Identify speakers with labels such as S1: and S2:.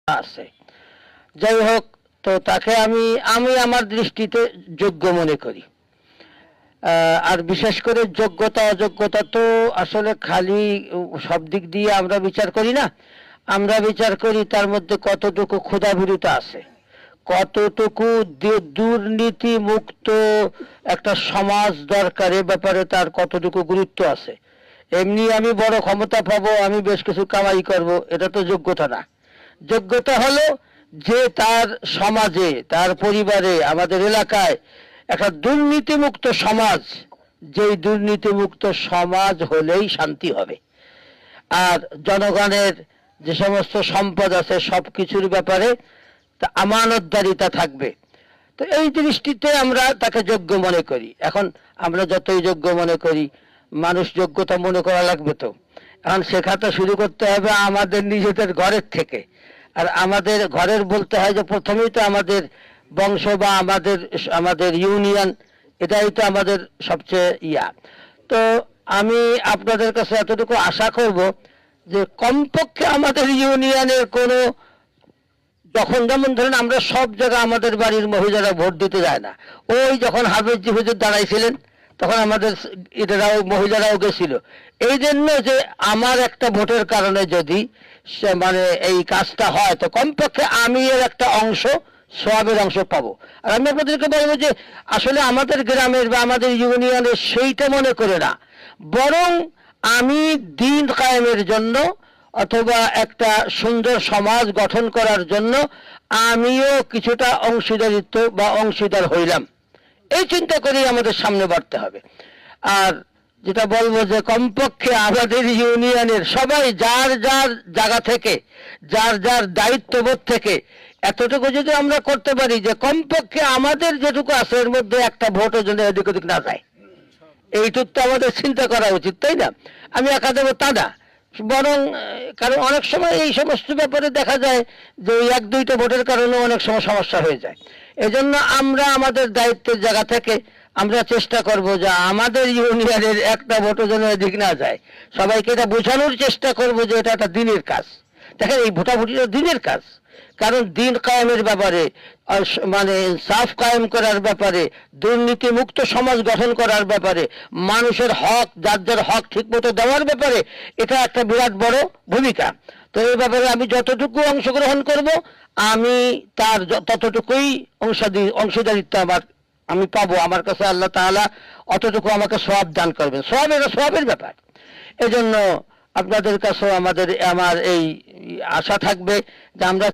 S1: আছে। যাই হোক, তো তাকে আমি আমি আমার দৃষ্টিতে যোগ্য মনে করি। আর বিশেষ করে যোগ্যতা অযোগ্যতা তো আসলে খালি সব দিক দিয়ে আমরা বিচার করি না। আমরা বিচার করি তার মধ্যে কতটুকু ক্ষুধাভীরতা আছে, কতটুকু দুর্নীতি মুক্ত একটা সমাজ দরকার, এ ব্যাপারে তার কতটুকু গুরুত্ব আছে। এমনি আমি বড় ক্ষমতা পাবো, আমি বেশ কিছু কামাই করব, এটা তো যোগ্যতা না। যোগ্যতা হলো যে তার সমাজে, তার পরিবারে, আমাদের এলাকায় একটা দুর্নীতিমুক্ত সমাজ, যেই দুর্নীতিমুক্ত সমাজ হলেই শান্তি হবে। আর জনগণের যে সমস্ত সম্পদ আছে সবকিছুর ব্যাপারে আমানতদারিতা থাকবে। তো এই দৃষ্টিতে আমরা তাকে যোগ্য মনে করি। এখন আমরা যতই যোগ্য মনে করি, মানুষ যোগ্যতা মনে করা লাগবে তো। এখন শেখাটা শুরু করতে হবে আমাদের নিজেদের ঘরের থেকে। আর আমাদের ঘরের বলতে হয় যে প্রথমেই তো আমাদের বংশ বা আমাদের ইউনিয়ন, এটাই তো আমাদের সবচেয়ে তো আমি আপনাদের কাছে এতটুকু আশা করব যে কমপক্ষে আমাদের ইউনিয়নের কোনো, যখন যেমন ধরেন আমরা সব জায়গায় আমাদের বাড়ির মহিলারা ভোট দিতে যায় না, ওই যখন হাফেজি হুজুর দাঁড়াইছিলেন তখন আমাদের এটারাও মহিলারাও গেছিল। এই জন্য যে আমার একটা ভোটের কারণে যদি মানে এই কাজটা হয়, তো কমপক্ষে আমি এর একটা অংশ, সওয়াবের অংশ পাবো। আর আমি আপনাদেরকে বলবো যে আসলে আমাদের গ্রামের বা আমাদের ইউনিয়নের সেইটা মনে করে না, বরং আমি দিন কায়েমের জন্য অথবা একটা সুন্দর সমাজ গঠন করার জন্য আমিও কিছুটা অংশীদারিত্ব বা অংশীদার হইলাম, এই চিন্তা করেই আমাদের সামনে বাড়তে হবে। আর যেটা বলবো যে কমপক্ষে আমাদের ইউনিয়নের সবাই যার যার জায়গা থেকে, যার যার দায়িত্ববোধ থেকে এতটুকু যদি আমরা করতে পারি যে কমপক্ষে আমাদের যেটুকু আছে এর মধ্যে একটা ভোটের জন্য এদিক ওদিক না যায়, এইটুক তো আমাদের চিন্তা করা উচিত, তাই না? আমি একা দেবো তা না, বরং কারণ অনেক সময় এই সমস্ত ব্যাপারে দেখা যায় যে ওই এক দুইটা ভোটের কারণে অনেক সময় সমস্যা হয়ে যায়। এজন্য আমরা আমাদের দায়িত্বের জায়গা থেকে আমরা চেষ্টা করব যে আমাদের ইউনিয়নের একটা ভোটের জন্য এদিক না যায়। সবাইকে এটা বোঝানোর চেষ্টা করব যে এটা একটা দিনের কাজ। দেখেন, এই ভোটাভুটিটা দিনের কাজ, কারণ দিন কায়েমের ব্যাপারে, মানে ইনসাফ কায়েম করার ব্যাপারে, দুর্নীতি মুক্ত সমাজ গঠন করার ব্যাপারে, মানুষের হক, যার যার হক ঠিক মতো দেওয়ার ব্যাপারে এটা একটা বিরাট বড় ভূমিকা। তো এই ব্যাপারে আমি যতটুকু অংশগ্রহণ করব, আমি তার ততটুকুই অংশীদারিত্ব আমি পাবো। আমার কাছে আল্লাহ তাআলা অতটুকু আমাকে সওয়াব দান করবেন। সওয়াবের ব্যাপার। এজন্য আপনাদের কাছেও আমার এই আশা থাকবে যে আমরা